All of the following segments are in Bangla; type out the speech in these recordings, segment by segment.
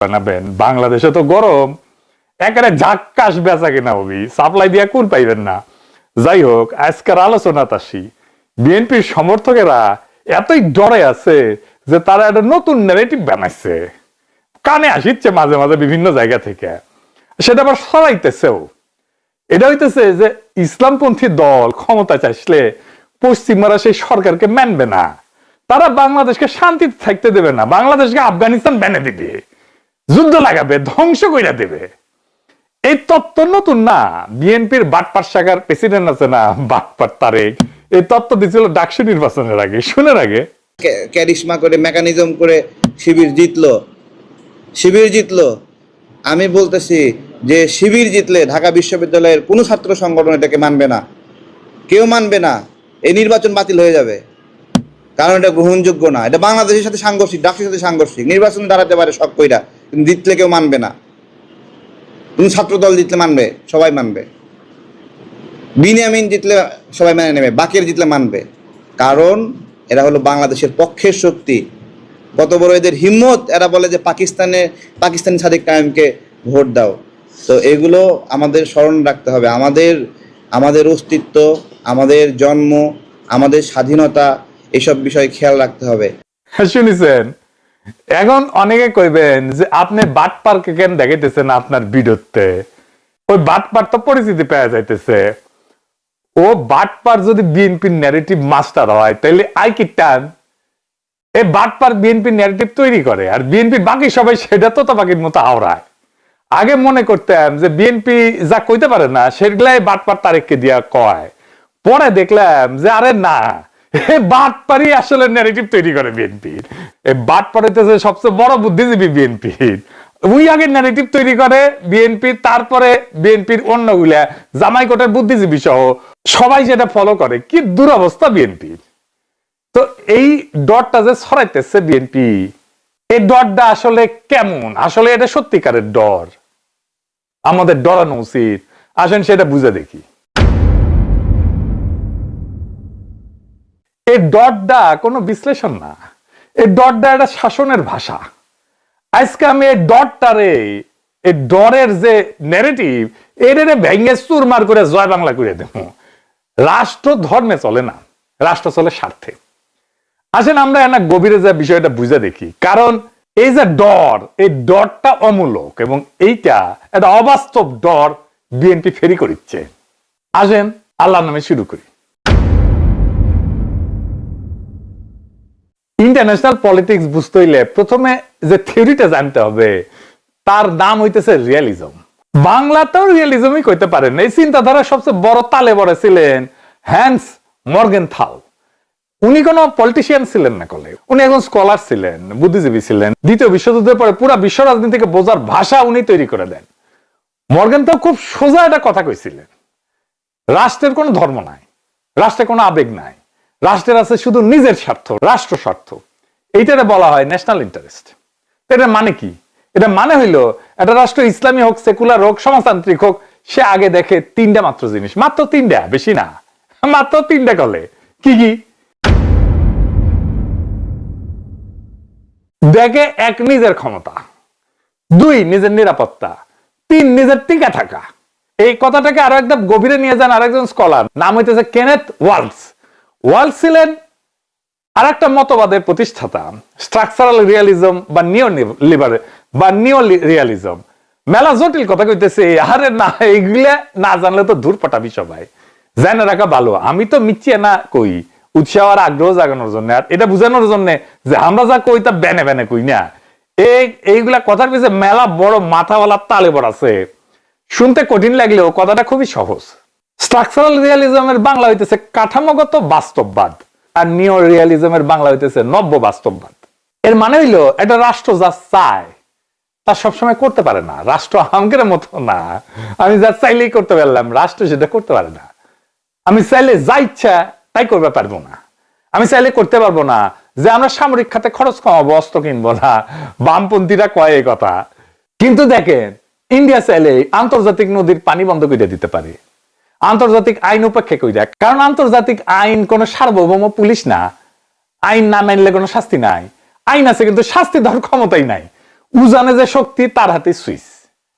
বানাবেন? বাংলাদেশে তো গরম, একেবারে ঝাক্কাস বেচা কিনা হবি, সাপ্লাই দিয়া কুল পাইবেন না। যাই হোক, আজকের আলোচনাতে আসি। বিএনপির সমর্থকেরা এতই ডরে আছে যে তারা একটা নতুন ন্যারেটিভ বানাইছে, কানে আসিচ্ছে মাঝে মাঝে বিভিন্ন জায়গা থেকে, সেটা আবার সরাইতেছেও। এটা হইতেছে যে ইসলামপন্থী দল ক্ষমতায় আসলে পশ্চিমারা সেই সরকারকে মানবে না, তারা বাংলাদেশকে শান্তিতে থাকতে দেবে না, বাংলাদেশকে আফগানিস্তান বানিয়ে দিবে, যুদ্ধ লাগাবে, ধ্বংস করে দেবে। এই তত্ত্ব নতুন না। বিএনপির বাটপার শাখার প্রেসিডেন্ট আছে না, বাটপার তারেক, এই তত্ত্ব দিয়েছিল ডাকসু নির্বাচনের আগে, শুনের আগে। ক্যারিশমা করে মেকানিজম করে শিবির জিতলো। আমি বলতেছি যে শিবির জিতলে ঢাকা বিশ্ববিদ্যালয়ের কোনো ছাত্র সংগঠন এটাকে মানবে না, কেউ মানবে না। এই নির্বাচন বাতিল হয়ে যাবে, কারণ এটা গ্রহণযোগ্য না। এটা বাংলাদেশের সাথে সাংঘর্ষিক, ডাকসুর সাথে সাংঘর্ষিক। নির্বাচন দাঁড়াতে পারে সব কইরা, কিন্তু জিতলে কেউ মানবে না। কোন ছাত্র দল জিতলে মানবে, সবাই মানবে। বিনিয়ামিন জিতলে সবাই মেনে নেবে, বাকির জিতলে মানবে, কারণ এরা হলো বাংলাদেশের পক্ষের শক্তি। কত বড় এদের হিম্মত, এরা বলে যে পাকিস্তানি সাদিক কায়েমকে ভোট দাও। তো এগুলো আমাদের স্মরণ রাখতে হবে। আমাদের অস্তিত্ব, আমাদের জন্ম, আমাদের স্বাধীনতা, এসব বিষয়ে খেয়াল রাখতে হবে। শুনেছেন? এখন অনেকে কইবেন যে আপনি বাটপারকে কেন দেখাইতেছেন আপনার ভিডিওতে? ওই বাটপার তো পরিচিতি পাওয়া যাইতেছে। ও বাটপার যদি বিএনপির ন্যারেটিভ মাস্টার হয়, তাহলে আই কি টান এই বাটপার বিএনপির ন্যারেটিভ তৈরি করে, আর বিএনপির বাকি সবাই সেটা তো বাকির মতো আওড়ায়। আগে মনে করতাম যে বিএনপি যা কইতে পারে না সেগুলাই বাটপার তারেককে দিয়া কয়, পরে দেখলাম যে আরে না, বাটপারই আসলে ন্যারেটিভ তৈরি করে বিএনপির। এই বাটপার হইতেছে সবচেয়ে বড় বুদ্ধিজীবী বিএনপির। উই আগে ন্যারেটিভ তৈরি করে বিএনপি, তারপরে বিএনপির অন্যগুলা জামাই কোটের বুদ্ধিজীবী সহ সবাই সেটা ফলো করে। কি দুরবস্থা বিএনপির। তো এই ডটটা যে ছড়াইতেছে বিএনপি, এই ডরটা আসলে কেমন? আসলে এটা সত্যিকারের ডর, আমাদের ডরানো উচিত। আসেন সেটা বুঝে দেখি। এই ডটটা কোনো বিশ্লেষণ না, এই ডটটা একটা শাসনের ভাষা। আজকে আমি এই ডটটারে, এই ডরের যে ন্যারেটিভ, এটারে ভেঙে চুরমার করে জয় বাংলা করে দেব। রাষ্ট্র ধর্মে চলে না, রাষ্ট্র চলে স্বার্থে। আসেন আমরা একটা গভীরে যে বিষয়টা বুঝে দেখি। কারণ এই যে ডর, এই ডরটা অমূলক, এবং এইটা একটা অবাস্তব ডর বিএনপি ফেরি করিচ্ছে। আসেন আল্লাহর নামে শুরু করি। ইন্টারন্যাশনাল পলিটিক্স বুঝতে হইলে প্রথমে যে থিওরিটা জানতে হবে, তার নাম হইতেছে রিয়ালিজম। বাংলাতেও রিয়ালিজমই কইতে পারেন। এই চিন্তাধারা সবচেয়ে বড় তালে বড় ছিলেন হ্যান্স মর্গেনথাল। উনি কোন পলিটিশিয়ান ছিলেন না, কলে উনি একজন স্কলার ছিলেন, বুদ্ধিজীবী ছিলেন। দ্বিতীয় বিশ্বযুদ্ধের পরে পুরো বিশ্ব রাজনীতিকে বোঝার ভাষা উনি তৈরি করে দেন। মর্গেনথাল খুব সোজা একটা কথা কইছিলেন, রাষ্ট্রের কোনো ধর্ম নাই, রাষ্ট্রের কোনো আবেগ নাই, রাষ্ট্রের আছে শুধু নিজের স্বার্থ, রাষ্ট্র স্বার্থ। এইটারে বলা হয় ন্যাশনাল ইন্টারেস্ট। এটা মানে কি? এটা মানে হইলো একটা রাষ্ট্র ইসলামী হোক, সেকুলার হোক, সমাজতান্ত্রিক হোক, সে আগে দেখে তিনটা মাত্র জিনিস, মাত্র তিনটা, বেশি না, মাত্র তিনটা। কলে কি কি দেখে? এক, নিজের ক্ষমতা; দুই, নিজের নিরাপত্তা; তিন, নিজের টিকে থাকা। এই কথাটাকে আরো একদম গভীরে নিয়ে যান আরেকজন স্কলার, নাম হইতেছে কেনেথ ওয়ালস। ওয়ালস ছিলেন আর একটা মতবাদের প্রতিষ্ঠাতা, স্ট্রাকচারাল রিয়ালিজম বা নিও রিয়ালিজম। মেলা জটিল কথা কইতেছে, আরে না, এইগুলা না জানলে তো দূর পাঠাবি সবাই, জানা রাখা ভালো। আমি তো মিথ্যে না কই, উৎসাহ আর আগ্রহ জাগানোর জন্য, আর এটা বুঝানোর জন্য যে আমরা যা কই তা বেনে বেনে কই না। এইগুলা কথার পিছনে মেলা বড় মাথাওয়ালা তালে বড় আছে। শুনতে কঠিন লাগলেও কথাটা খুবই সহজ। স্ট্রাকচারাল রিয়ালিজমের বাংলা হইতেছে কাঠামোগত বাস্তববাদ, আর নিও রিয়ালিজমের বাংলা হইতেছে নব্য বাস্তববাদ। এর মানে হইলো একটা রাষ্ট্র যা চায় তা সবসময় করতে পারে না। রাষ্ট্র আমাদের মতো না, আমি যা চাইলেই করতে পারলাম, রাষ্ট্র সেটা করতে পারে না। আমি চাইলে যা ইচ্ছা তাই করতে পারবো না। আমি চাইলে করতে পারবো না যে আমরা সামরিক খাতে খরচ কমাবো, অস্ত্র কিনবো না। বামপন্থীরা কয় এই কথা, কিন্তু দেখেন ইন্ডিয়া চাইলে আন্তর্জাতিক নদীর পানি বন্ধ করে দিতে পারে, আন্তর্জাতিক আইন উপেক্ষা করে দেয়। কারণ আন্তর্জাতিক আইন কোন সার্বভৌম পুলিশ না, আইন না মানলে কোনো শাস্তি নাই। আইন আছে কিন্তু শাস্তি দেওয়ার ক্ষমতাই নাই। উজানে যে শক্তি তার হাতে সুইচ।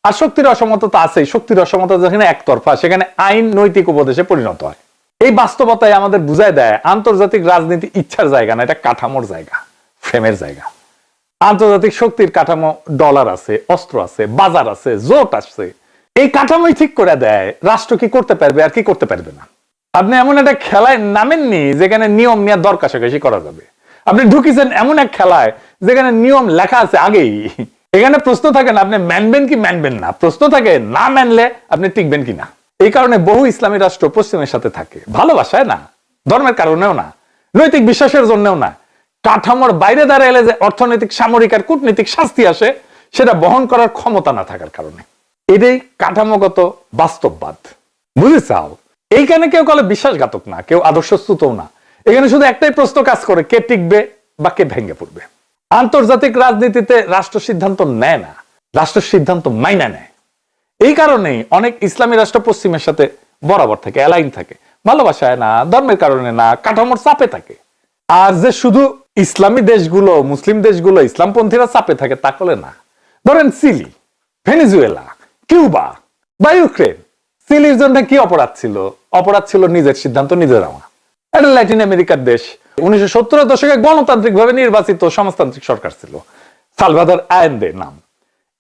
আর শক্তির অসমতা আছেই, শক্তির অসমতা যেখানে একতরফা সেখানে আইন নৈতিক উপদেশে পরিণত হয়। এই বাস্তবতায় আমাদের বুঝায় দেয় আন্তর্জাতিক রাজনীতি ইচ্ছার জায়গা না, এটা কাঠামোর জায়গা, ফ্রেমের জায়গা। আন্তর্জাতিক শক্তির কাঠামো, ডলার আছে, অস্ত্র আছে, বাজার আছে, জোট আছে। এই কাঠামোই ঠিক করে দেয় রাষ্ট্র কি করতে পারবে আর কি করতে পারবে না। আপনি এমন একটা খেলায় নামেননি যেখানে নিয়ম নিয়ে দর কষাকষি করা যাবে। আপনি ঢুকিয়েছেন এমন এক খেলায় যেখানে নিয়ম লেখা আছে আগেই। এখানে প্রশ্ন থাকে না আপনি মানবেন কি মানবেন না, প্রশ্ন থাকে না মানলে আপনি টিকবেন কিনা। এই কারণে বহু ইসলামী রাষ্ট্র পশ্চিমের সাথে থাকে, ভালোবাসায় না, ধর্মের কারণেও না, নৈতিক বিশ্বাসের জন্যও না। কাঠামোর বাইরে দাঁড়ালে যে অর্থনৈতিক, সামরিক আর কূটনৈতিক শাস্তি আসে সেটা বহন করার ক্ষমতা না থাকার কারণে। এটাই কাঠামোগত বাস্তববাদ। বুঝেছাও? এইখানে কেউ কালে বিশ্বাসঘাতক না, কেউ আদর্শচ্যুতও না। এখানে শুধু একটাই প্রশ্ন কাজ করে, কে টিকবে বা কে ভেঙে পড়বে। আন্তর্জাতিক রাজনীতিতে রাষ্ট্র সিদ্ধান্ত নেয় না, রাষ্ট্র সিদ্ধান্ত মাইনা নেয়। এই কারণেই অনেক ইসলামী রাষ্ট্র পশ্চিমের সাথে বরাবর থাকে, অ্যালাইন থাকে, ভালোবাসায় না, ধর্মের কারণে না, কাঠামোর চাপে থাকে। আর যে শুধু ইসলামী দেশগুলো, মুসলিম দেশগুলো ইসলামপন্থীরা চাপে থাকে তা কলে না। ধরেন চিলি, ভেনিজুয়েলা, কিউবা বা ইউক্রেন। চিলির জন্য কি অপরাধ ছিল? অপরাধ ছিল নিজের সিদ্ধান্ত নিজে নেওয়া। এটা ল্যাটিন আমেরিকার দেশ, 1970-এর দশকে গণতান্ত্রিক ভাবে নির্বাচিত সমাজতান্ত্রিক সরকার ছিল, সালভাদর আয়েন্দে নাম।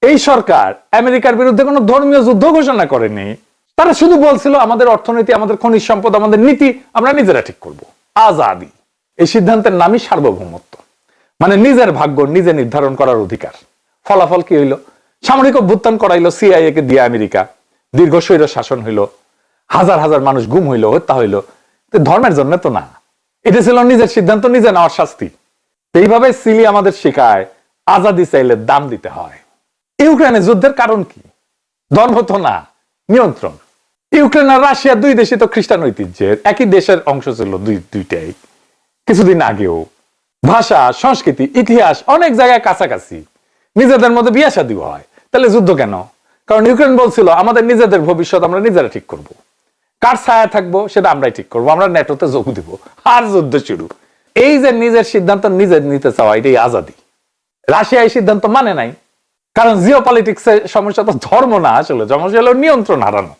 এই সরকার আমেরিকার বিরুদ্ধে কোনো ধর্মীয় যুদ্ধ ঘোষণা করেনি। তারা শুধু বলছিল আমাদের অর্থনীতি, আমাদের খনিজ সম্পদ, আমাদের নীতি আমরা নিজেরা ঠিক করব। আজাদি, এই সিদ্ধান্তের নামই সার্বভৌমত্ব, মানে নিজের ভাগ্য নিজে নির্ধারণ করার অধিকার। ফলাফল কি হইল? সামরিক অভ্যুত্থান করাইলো সিআইএ কে দিয়ে আমেরিকা, দীর্ঘ স্বৈর শাসন হইল, হাজার হাজার মানুষ গুম হইল, হত্যা হইল। ধর্মের জন্য তো না, এটা ছিল নিজের সিদ্ধান্ত নিজে নেওয়ার শাস্তি। এইভাবে চিলি আমাদের শেখায় আজাদি চাইলে দাম দিতে হয়। ইউক্রেনে যুদ্ধের কারণ কি? ধর্ম তো না, নিয়ন্ত্রণ। ইউক্রেন আর রাশিয়া দুই দেশই তো খ্রিস্টান ঐতিহ্যের, একই দেশের অংশ ছিল দুইটাই। কিছুদিন আগেও ভাষা, সংস্কৃতি, ইতিহাস অনেক জায়গায় কাছাকাছি, নিজেদের মধ্যে বিয়ে শাদী হয়। তাহলে যুদ্ধ কেন? কারণ ইউক্রেন বলছিল আমাদের নিজেদের ভবিষ্যৎ আমরা নিজেরা ঠিক করব, কার ছায়া থাকবো সেটা আমরাই ঠিক করবো, আমরা ন্যাটোতে যোগ দিব, আর যুদ্ধ শুরু। এই যে নিজের সিদ্ধান্ত নিজে নিতে চাওয়া, এটাই আজাদি। রাশিয়া এই সিদ্ধান্ত মানে নাই, কারণ জিও পলিটিক্সের সমস্যা তো ধর্ম না, আসলে সমস্যা হলো নিয়ন্ত্রণ হারানো।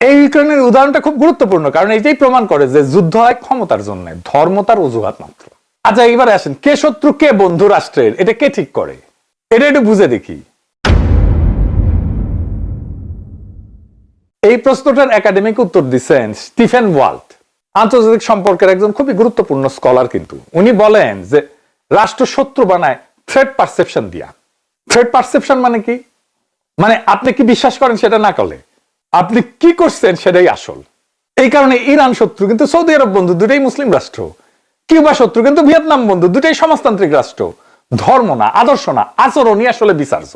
এই ইউক্রেনের উদাহরণটা খুব গুরুত্বপূর্ণ, কারণ এটাই প্রমাণ করে যে যুদ্ধ হয় ক্ষমতার জন্য, ধর্ম তার অজুহাত মাত্র। আচ্ছা এবারে আসেন, কে শত্রু কে বন্ধু রাষ্ট্রের, এটা কে ঠিক করে? এটা একটু বুঝে দেখি। এই প্রশ্নটার একাডেমিক উত্তর দিচ্ছেন স্টিফেন ওয়াল্ট, আন্তর্জাতিক সম্পর্কের একজন খুবই গুরুত্বপূর্ণ স্কলার। কিন্তু উনি বলেন যে রাষ্ট্র শত্রু বানায় থ্রেট পারসেপশন দিয়া। থ্রেট পারসেপশন মানে কি? মানে আপনি কি বিশ্বাস করেন সেটা না করলে আপনি কি করছেন সেটাই আসল। এই কারণে ইরান শত্রু কিন্তু সৌদি আরব বন্ধু, দুটাই মুসলিম রাষ্ট্র। কিউবা শত্রু কিন্তু ভিয়েতনাম বন্ধু, দুটাই সমাজতান্ত্রিক রাষ্ট্র। ধর্ম না, আদর্শ না, আচরণই আসলে বিচার্য।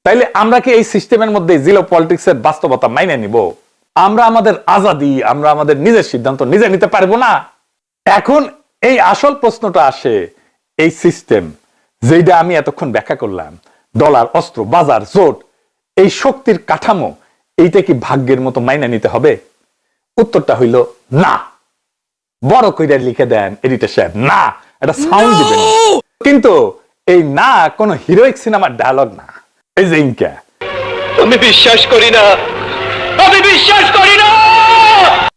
তাইলে আমরা কি এই সিস্টেমের মধ্যে জিও পলিটিক্সের বাস্তবতা মাইনে নিব? আমরা আমাদের আজাদি, আমরা আমাদের নিজের সিদ্ধান্ত নিজে নিতে পারবো না? এখন এই আসল প্রশ্নটা আসে, এই সিস্টেম যেটা আমি এতক্ষণ ব্যাখ্যা করলাম, ডলার, অস্ত্র, বাজার, জোট, এই শক্তির কাঠামো, এইটা কি ভাগ্যের মতো মাইনে নিতে হবে? উত্তরটা হইল না। বড় কইরা লিখে দেন এডিটর সাহেব, না, এটা সাউন্ড দিবেন। কিন্তু এই না কোন হিরোইক সিনেমার ডায়লগ না। এই যে ইনকা, আমি বিশ্বাস করি না, আমি বিশ্বাস করি না।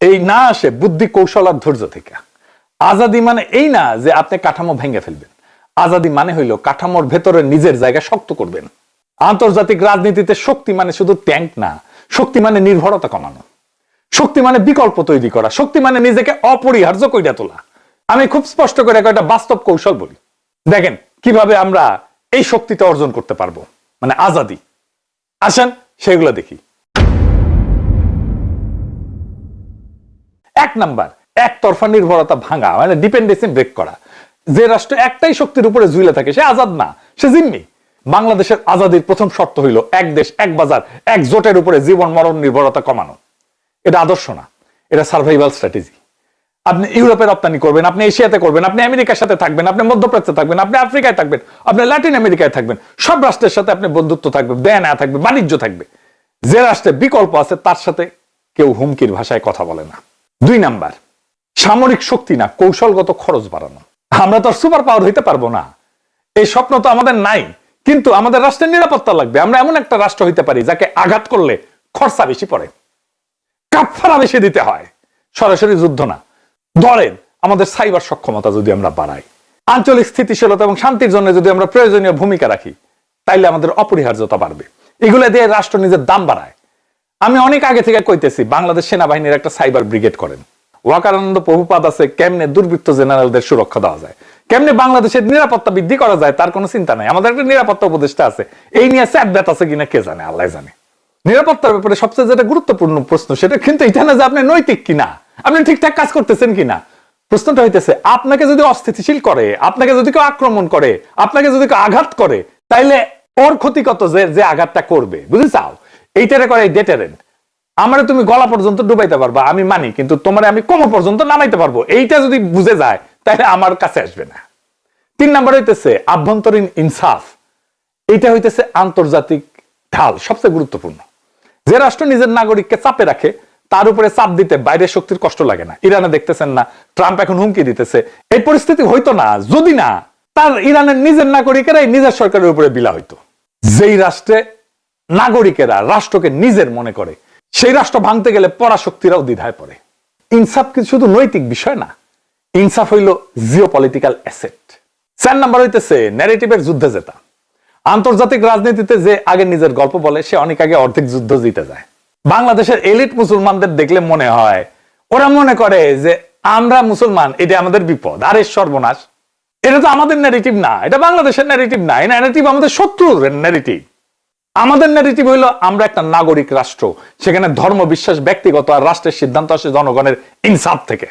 এই না আসে বুদ্ধি, কৌশল আর ধৈর্য থেকে। আজাদি মানে এই না যে আপনি কাঠামো ভেঙে ফেলবেন। আজাদি মানে হইল কাঠামোর ভেতরে নিজের জায়গা শক্ত করবেন। আন্তর্জাতিক রাজনীতিতে শক্তি মানে শুধু ট্যাঙ্ক না, শক্তি মানে নির্ভরতা কমানো, শক্তি মানে বিকল্প তৈরি করা, শক্তি মানে নিজেকে অপরিহার্য কইরা তোলা। আমি খুব স্পষ্ট করে একটা বাস্তব কৌশল বলি, দেখেন কিভাবে আমরা এই শক্তিটা অর্জন করতে পারবো, মানে আজাদি। আসেন সেগুলো দেখি। 1 নাম্বার, একতরফা নির্ভরতা ভাঙা, মানে ডিপেন্ডেন্সি ব্রেক করা। যে রাষ্ট্র একটাই শক্তির উপরে ঝুলে থাকে সে আজাদ না, সে জিম্মি। বাংলাদেশের আজাদির প্রথম শর্ত হইল এক দেশ, এক বাজার, এক জোটের উপরে জীবন মরণ নির্ভরতা কমানো। এটা আদর্শ না, এটা সার্ভাইভাল স্ট্র্যাটেজি। আপনি ইউরোপে রপ্তানি করবেন, আপনি এশিয়াতে করবেন, আপনি আমেরিকার সাথে থাকবেন, আপনি মধ্যপ্রাচ্যে থাকবেন, আপনি আফ্রিকায় থাকবেন, আপনি ল্যাটিন আমেরিকায় থাকবেন, সব রাষ্ট্রের সাথে আপনি বন্ধুত্ব থাকবে, দেয়া নেয়া থাকবে, বাণিজ্য থাকবে। যে রাষ্ট্রে বিকল্প আছে তার সাথে কেউ হুমকির ভাষায় কথা বলে না। 2 নাম্বার, সামরিক শক্তি না, কৌশলগত খরচ বাড়ানো। আমরা তো সুপার পাওয়ার হইতে পারবো না, এই স্বপ্ন তো আমাদের নাই, কিন্তু আমাদের রাষ্ট্রের নিরাপত্তা লাগবে। আমরা এমন একটা রাষ্ট্র হইতে পারি যাকে আঘাত করলে খরচা বেশি পড়ে, কাফারা বেশি দিতে হয়, সরাসরি যুদ্ধ না। ধরেন আমাদের সাইবার সক্ষমতা যদি আমরা বাড়াই, আঞ্চলিক স্থিতিশীলতা এবং শান্তির জন্য যদি আমরা প্রয়োজনীয় ভূমিকা রাখি, তাইলে আমাদের অপরিহার্যতা বাড়বে। এগুলো দিয়ে রাষ্ট্র নিজের দাম বাড়ায়। আমি অনেক আগে থেকে কইতেছি বাংলাদেশ সেনাবাহিনীর একটা সাইবার ব্রিগেড করেন। ওয়াকারানন্দ প্রভুপাদ আছে, কেমনে দুর্বৃত্ত জেনারেলদের সুরক্ষা দেওয়া যায়, কেমনে বাংলাদেশের নিরাপত্তা বৃদ্ধি করা যায়, তার কোনো চিন্তা নাই। আমাদের একটা নিরাপত্তা উপদেষ্টা আছে, এই নিয়ে স্যাট আছে কিনা কে জানে, আল্লাহ জানে। নিরাপত্তার ব্যাপারে সবচেয়ে যেটা গুরুত্বপূর্ণ প্রশ্ন সেটা কিন্তু এটা না যে আপনি নৈতিক কিনা, আপনি ঠিকঠাক কাজ করতেছেন কিনা। প্রশ্নটা হইতেছে আপনাকে যদি অস্থিতিশীল করে, আপনাকে যদি কেউ আক্রমণ করে, আপনাকে যদি কেউ আঘাত করে, তাইলে ওর ক্ষতি কত যে আঘাতটা করবে, বুঝে চাও? এইটারে করে ডেটারেন্ট। আমারে তুমি গলা পর্যন্ত ডুবাইতে পারবা, আমি মানি, কিন্তু তোমারে আমি কোমর পর্যন্ত নামাইতে পারবো, এইটা যদি বুঝে যায় তাহলে আমার কাছে আসবে না। 3 নাম্বার হইতেছে আভ্যন্তরীণ ইনসাফ। এইটা হইতেছে আন্তর্জাতিক ঢাল, সবচেয়ে গুরুত্বপূর্ণ। যে রাষ্ট্র নিজের নাগরিককে চাপে রাখে তার উপরে চাপ দিতে বাইরের শক্তির কষ্ট লাগে না। ইরানে দেখতেছেন না, ট্রাম্প এখন হুমকি দিতেছে। এই পরিস্থিতি হইতো না যদি না তার ইরানের নিজের নাগরিকেরাই নিজের সরকারের উপরে বিলা হইতো। যেই রাষ্ট্রে নাগরিকেরা রাষ্ট্রকে নিজের মনে করে, সেই রাষ্ট্র ভাঙতে গেলে পরাশক্তিরাও দ্বিধায় পড়ে। ইনসাফ কি শুধু নৈতিক বিষয় না, ইনসাফ হইল জিওপলিটিক্যাল অ্যাসেট। 4 নাম্বার হইতেছে ন্যারেটিভের যুদ্ধে জেতা। আন্তর্জাতিক রাজনীতিতে যে আগে নিজের গল্প বলে সে অনেক আগে অর্ধেক যুদ্ধ জিতে যায়। বাংলাদেশের এলিট মুসলমানদের দেখলে মনে হয়, ওরা মনে করে যে আমরা মুসলমান, এটা আমাদের বিপদ, আরে সর্বনাশ। এটা তো আমাদের ন্যারেটিভ না, এটা বাংলাদেশের ন্যারেটিভ না, এই ন্যারেটিভ আমাদের শত্রুর ন্যারেটিভ। আমাদের ন্যারেটিভ হইলো আমরা একটা নাগরিক রাষ্ট্র, সেখানে ধর্ম বিশ্বাস ব্যক্তিগত, আর রাষ্ট্রের সিদ্ধান্ত আসে জনগণের ইনসাফ থেকে।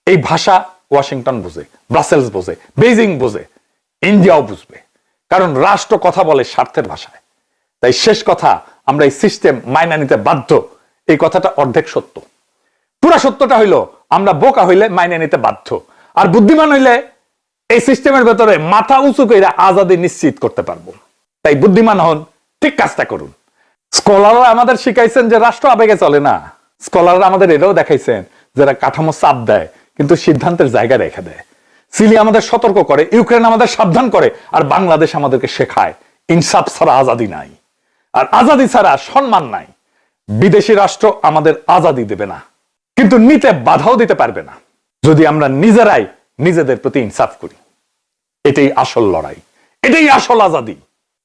এই ভাষা ওয়াশিংটন বোঝে, ব্রাসেলস বোঝে, বেইজিং বোঝে, ইন্ডিয়াও বুঝবে, কারণ রাষ্ট্র কথা বলে স্বার্থের ভাষায়। তাই শেষ কথা, আমরা এই সিস্টেম মাইনা নিতে বাধ্য। এই কথাটা অর্ধেক সত্য। পুরা সত্যটা হইলো আমরা বোকা হইলে মাইনা নিতে বাধ্য, আর বুদ্ধিমান হইলে এই সিস্টেমের ভেতরে মাথা উঁচু করে আজাদি নিশ্চিত করতে পারবো। তাই বুদ্ধিমান হন, ঠিক কাজটা করুন। স্কলাররা আমাদের শিখাইছেন যে রাষ্ট্র আবেগে চলে না। স্কলাররা আমাদের এটাও দেখাইছেন যারা কাঠামো চাপ দেয় কিন্তু সিদ্ধান্তের জায়গা রেখে দেয়। সিরিয়া আমাদের সতর্ক করে, ইউক্রেন আমাদের সাবধান করে, আর বাংলাদেশ আমাদেরকে শেখায় ইনসাফ ছাড়া আজাদি নাই, আর আজাদি ছাড়া সম্মান নাই। বিদেশি রাষ্ট্র আমাদের আজাদি দেবে না, কিন্তু নিতে বাধাও দিতে পারবে না, যদি আমরা নিজেরাই নিজেদের প্রতি ইনসাফ করি। এটাই আসল লড়াই, এটাই আসল আজাদি।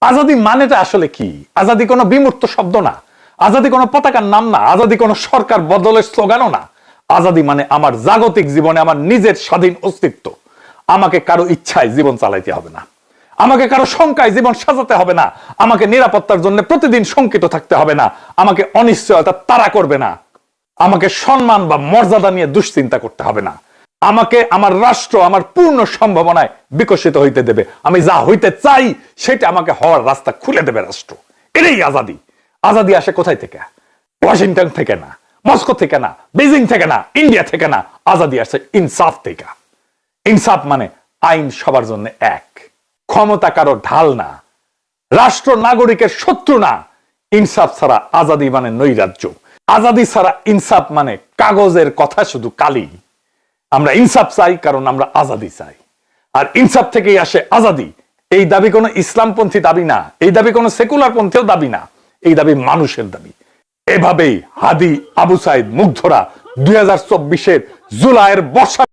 আজাদি মানেটা আসলে কি? আজাদি কোনো বিমূর্ত শব্দ না, আজাদি কোনো পতাকার নাম না, আজাদি কোনো সরকার বদলের স্লোগানও না। আজাদি মানে আমার জাগতিক জীবনে আমার নিজের স্বাধীন অস্তিত্ব। আমাকে কারো ইচ্ছায় জীবন চালাইতে হবে না, আমাকে কারো শঙ্কায় জীবন সাজাতে হবে না, আমাকে নিরাপত্তার জন্য প্রতিদিন শঙ্কিত থাকতে হবে না, আমাকে অনিশ্চয়তা তাড়া করবে না, আমাকে সম্মান বা মর্যাদা নিয়ে দুশ্চিন্তা করতে হবে না, আমাকে আমার রাষ্ট্র আমার পূর্ণ সম্ভাবনায় বিকশিত হইতে দেবে। আমি যা হইতে চাই সেটা আমাকে হওয়ার রাস্তা খুলে দেবে রাষ্ট্র। এটাই আজাদি। আজাদি আসে কোথায় থেকে? ওয়াশিংটন থেকে না, মস্কো থেকে না, বেজিং থেকে না, ইন্ডিয়া থেকে না। আজাদি আসে ইনসাফ থেকে। ইনসাফ মানে আইন সবার জন্য এক, ক্ষমতা কারো ঢাল না, রাষ্ট্র নাগরিকের শত্রু না। ইনসাফ ছাড়া আজাদি মানে নৈরাজ্য, আজাদি ছাড়া ইনসাফ মানে কাগজের কথা শুধু কালি। আমরা ইনসাফ চাই কারণ আমরা আজাদি চাই, আর ইনসাফ থেকেই আসে আজাদি। এই দাবি কোনো ইসলামপন্থী দাবি না, এই দাবি কোনো সেকুলার পন্থীও দাবি না, এই দাবি মানুষের দাবি। এভাবেই হাদি, আবু সাইদ, মুগ্ধরা 2024-এর জুলাইয়ের বর্ষা